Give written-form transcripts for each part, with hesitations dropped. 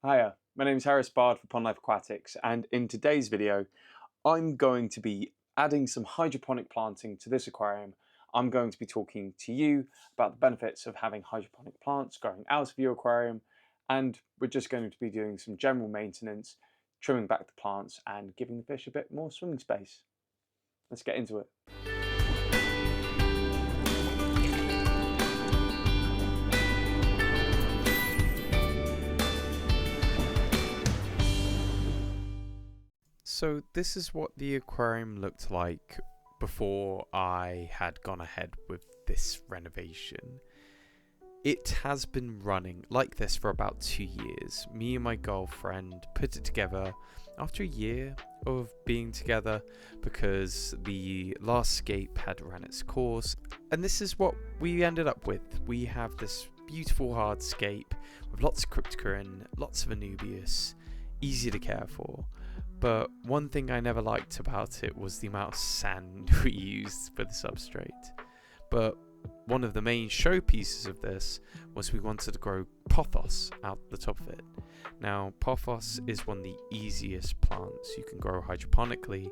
Hiya, my name is Harris Bard for Pond Life Aquatics, and in today's video I'm going to be adding some hydroponic planting to this aquarium. I'm going to be talking to you about the benefits of having hydroponic plants growing out of your aquarium, and we're just going to be doing some general maintenance, trimming back the plants and giving the fish a bit more swimming space. Let's get into it. So this is what the aquarium looked like before I had gone ahead with this renovation. It has been running like this for about 2 years. Me and my girlfriend put it together after a year of being together because the last scape had run its course, and this is what we ended up with. We have this beautiful hardscape with lots of Cryptocoryne, lots of Anubias, easy to care for. But one thing I never liked about it was the amount of sand we used for the substrate. But one of the main showpieces of this was we wanted to grow Pothos out the top of it. Now, Pothos is one of the easiest plants you can grow hydroponically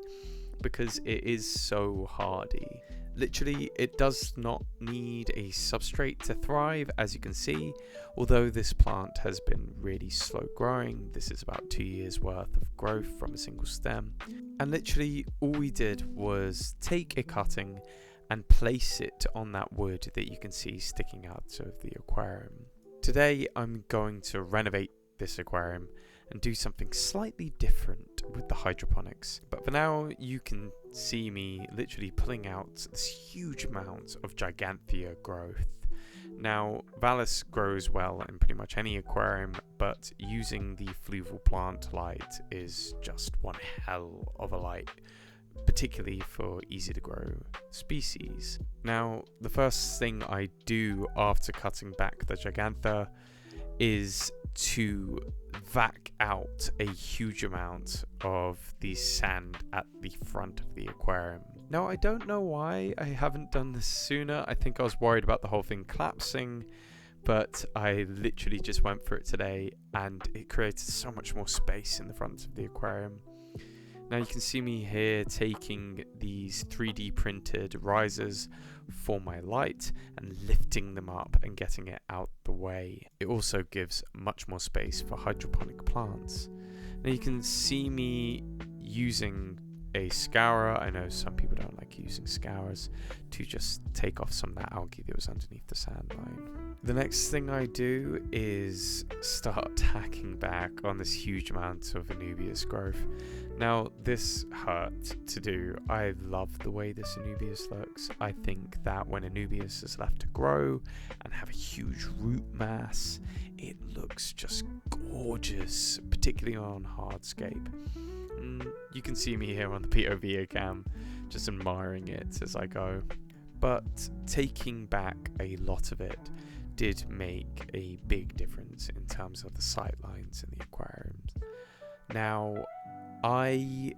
because it is so hardy. Literally, it does not need a substrate to thrive, as you can see, although this plant has been really slow growing. This is about 2 years worth of growth from a single stem. And literally, all we did was take a cutting and place it on that wood that you can see sticking out of the aquarium. Today, I'm going to renovate this aquarium and do something slightly different with the hydroponics. But for now, you can see me literally pulling out this huge amount of Gigantea growth. Now, Vallis grows well in pretty much any aquarium, but using the Fluval Plant light is just one hell of a light, particularly for easy to grow species. Now, the first thing I do after cutting back the Gigantea is to vac out a huge amount of the sand at the front of the aquarium. Now, I don't know why I haven't done this sooner. I think I was worried about the whole thing collapsing, but I literally just went for it today and it created so much more space in the front of the aquarium. Now you can see me here taking these 3D printed risers for my light and lifting them up and getting it out the way. It also gives much more space for hydroponic plants. Now you can see me using a scourer. I know some people don't like using scourers to just take off some of that algae that was underneath the sand line. The next thing I do is start hacking back on this huge amount of Anubias growth. Now, this hurt to do. I love the way this Anubias looks. I think that when Anubias is left to grow and have a huge root mass, it looks just gorgeous, particularly on hardscape. You can see me here on the POV cam, just admiring it as I go. But taking back a lot of it did make a big difference in terms of the sight lines in the aquariums. Now, I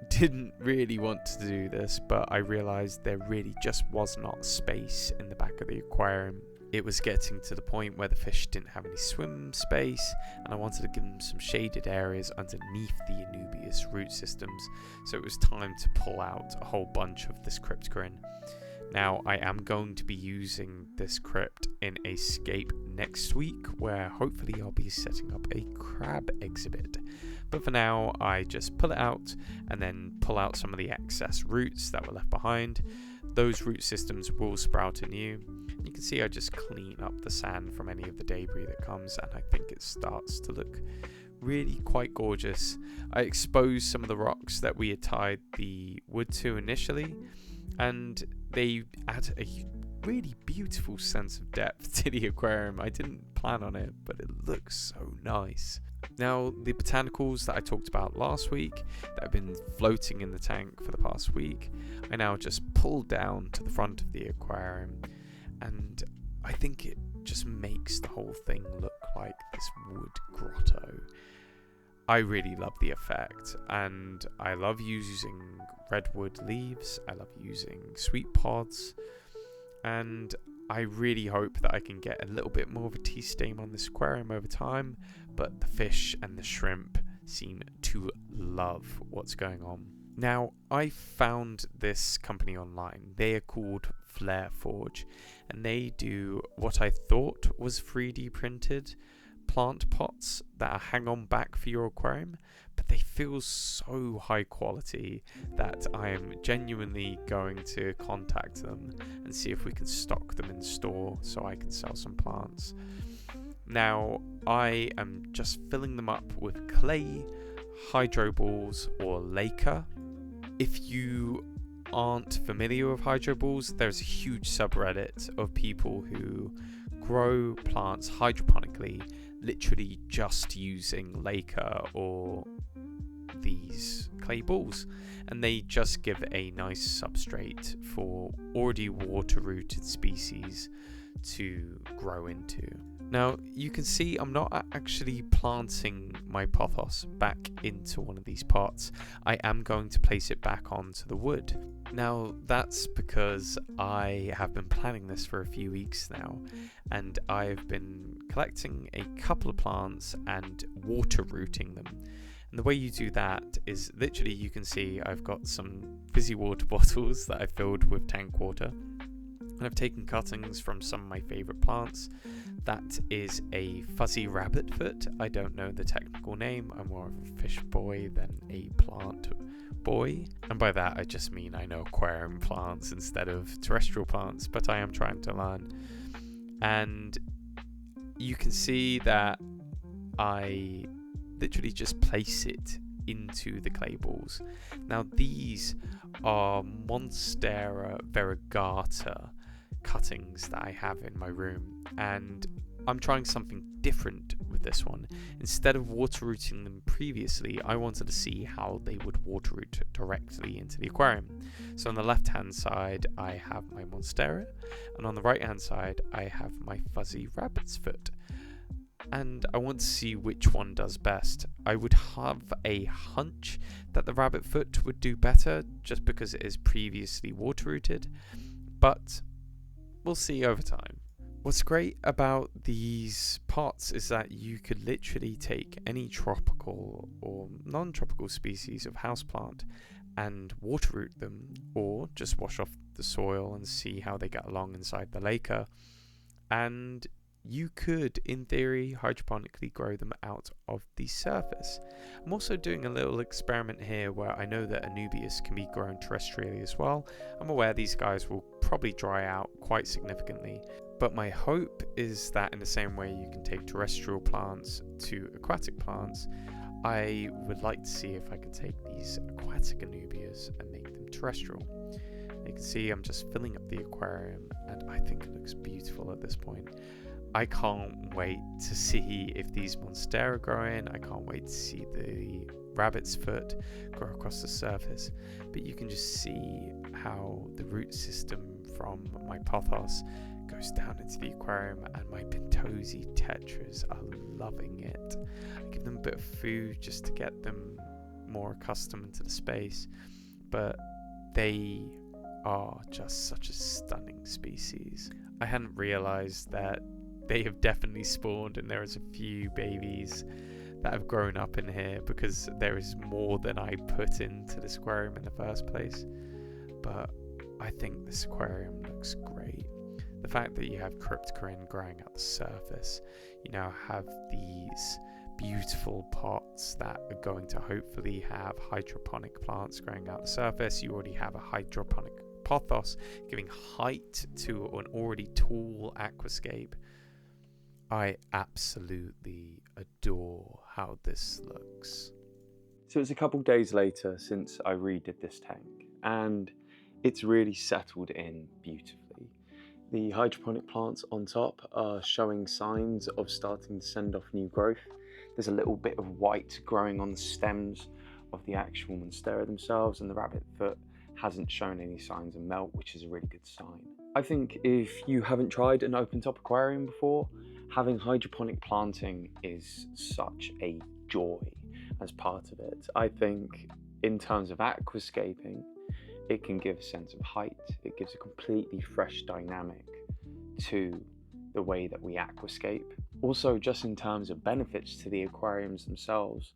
didn't really want to do this, but I realized there really just was not space in the back of the aquarium. It was getting to the point where the fish didn't have any swim space, and I wanted to give them some shaded areas underneath the Anubias root systems, so it was time to pull out a whole bunch of this Cryptocoryne. Now, I am going to be using this crypt in a scape next week, where hopefully I'll be setting up a crab exhibit. But for now, I just pull it out and then pull out some of the excess roots that were left behind. Those root systems will sprout anew. You can see I just clean up the sand from any of the debris that comes, and I think it starts to look really quite gorgeous. I exposed some of the rocks that we had tied the wood to initially, and they add a really beautiful sense of depth to the aquarium. I didn't plan on it, but it looks so nice. Now, the botanicals that I talked about last week that have been floating in the tank for the past week, I now just pull down to the front of the aquarium, and I think it just makes the whole thing look like this wood grotto. I really love the effect, and I love using redwood leaves, I love using sweet pods, and I really hope that I can get a little bit more of a tea stain on this aquarium over time, but the fish and the shrimp seem to love what's going on. Now, I found this company online. They are called Flare Forge, and they do what I thought was 3D printed plant pots that are hang on back for your aquarium, but they feel so high quality that I am genuinely going to contact them and see if we can stock them in store so I can sell some plants. Now, I am just filling them up with clay, hydro balls, or lacquer. If you aren't familiar with hydro balls, there's a huge subreddit of people who grow plants hydroponically, literally just using lacquer or these clay balls, and they just give a nice substrate for already water-rooted species to grow into. Now, you can see I'm not actually planting my Pothos back into one of these pots. I am going to place it back onto the wood. Now, that's because I have been planning this for a few weeks now, and I've been collecting a couple of plants and water rooting them. And the way you do that is literally, you can see I've got some fizzy water bottles that I filled with tank water. And I've taken cuttings from some of my favourite plants. That is a fuzzy rabbit foot. I don't know the technical name. I'm more of a fish boy than a plant boy. And by that I just mean I know aquarium plants instead of terrestrial plants, but I am trying to learn. And you can see that I literally just place it into the clay balls. Now, these are Monstera variegata cuttings that I have in my room, and I'm trying something different with this one. Instead of water rooting them previously, I wanted to see how they would water root directly into the aquarium. So on the left hand side I have my Monstera, and on the right hand side I have my fuzzy rabbit's foot, and I want to see which one does best. I would have a hunch that the rabbit foot would do better just because it is previously water rooted, but we'll see over time. What's great about these pots is that you could literally take any tropical or non-tropical species of houseplant and water root them, or just wash off the soil and see how they get along inside the lacquer, and you could, in theory, hydroponically grow them out of the surface. I'm also doing a little experiment here where I know that Anubias can be grown terrestrially as well. I'm aware these guys will probably dry out quite significantly, but my hope is that in the same way you can take terrestrial plants to aquatic plants, I would like to see if I could take these aquatic Anubias and make them terrestrial. You can see I'm just filling up the aquarium, and I think it looks beautiful at this point. I can't wait to see if these Monstera grow in. I can't wait to see the rabbit's foot grow across the surface. But you can just see how the root system from my Pothos goes down into the aquarium, and my Pentosy tetras are loving it. I give them a bit of food just to get them more accustomed to the space, but they are just such a stunning species. I hadn't realized that they have definitely spawned, and there is a few babies that have grown up in here because there is more than I put into this aquarium in the first place. But I think this aquarium looks great. The fact that you have Cryptocoryne growing out the surface, you now have these beautiful pots that are going to hopefully have hydroponic plants growing out the surface. You already have a hydroponic Pothos giving height to an already tall aquascape. I absolutely adore how this looks. So it's a couple days later since I redid this tank, and it's really settled in beautifully. The hydroponic plants on top are showing signs of starting to send off new growth. There's a little bit of white growing on the stems of the actual Monstera themselves, and the rabbit foot hasn't shown any signs of melt, which is a really good sign. I think if you haven't tried an open top aquarium before, having hydroponic planting is such a joy as part of it. I think in terms of aquascaping, it can give a sense of height. It gives a completely fresh dynamic to the way that we aquascape. Also, just in terms of benefits to the aquariums themselves,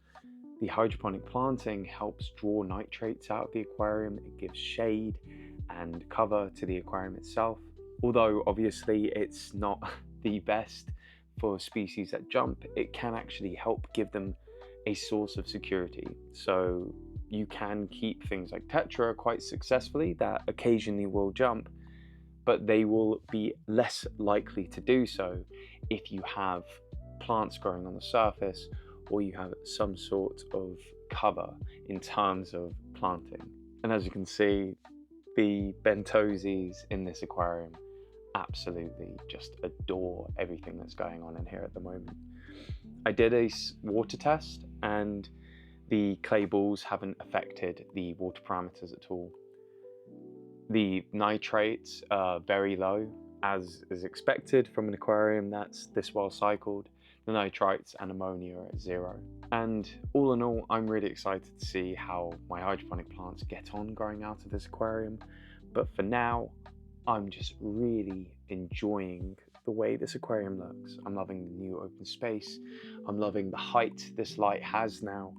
the hydroponic planting helps draw nitrates out of the aquarium. It gives shade and cover to the aquarium itself. Although obviously it's not the best for species that jump, it can actually help give them a source of security. So you can keep things like tetra quite successfully that occasionally will jump, but they will be less likely to do so if you have plants growing on the surface or you have some sort of cover in terms of planting. And as you can see, the bentosies in this aquarium absolutely just adore everything that's going on in here at the moment. I did a water test and the clay balls haven't affected the water parameters at all. The nitrates are very low, as is expected from an aquarium that's this well cycled. The nitrites and ammonia are at 0. And all in all, I'm really excited to see how my hydroponic plants get on growing out of this aquarium. But for now, I'm just really enjoying the way this aquarium looks. I'm loving the new open space. I'm loving the height this light has now,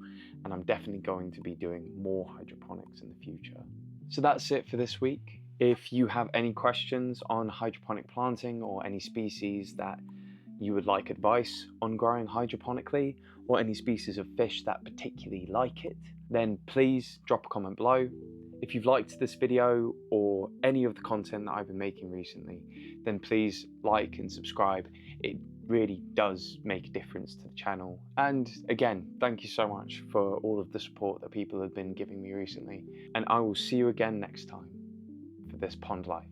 and I'm definitely going to be doing more hydroponics in the future. So that's it for this week. If you have any questions on hydroponic planting or any species that you would like advice on growing hydroponically, or any species of fish that particularly like it, then please drop a comment below. If you've liked this video or any of the content that I've been making recently, then please like and subscribe. It really does make a difference to the channel. And again, thank you so much for all of the support that people have been giving me recently. And I will see you again next time for this pond life.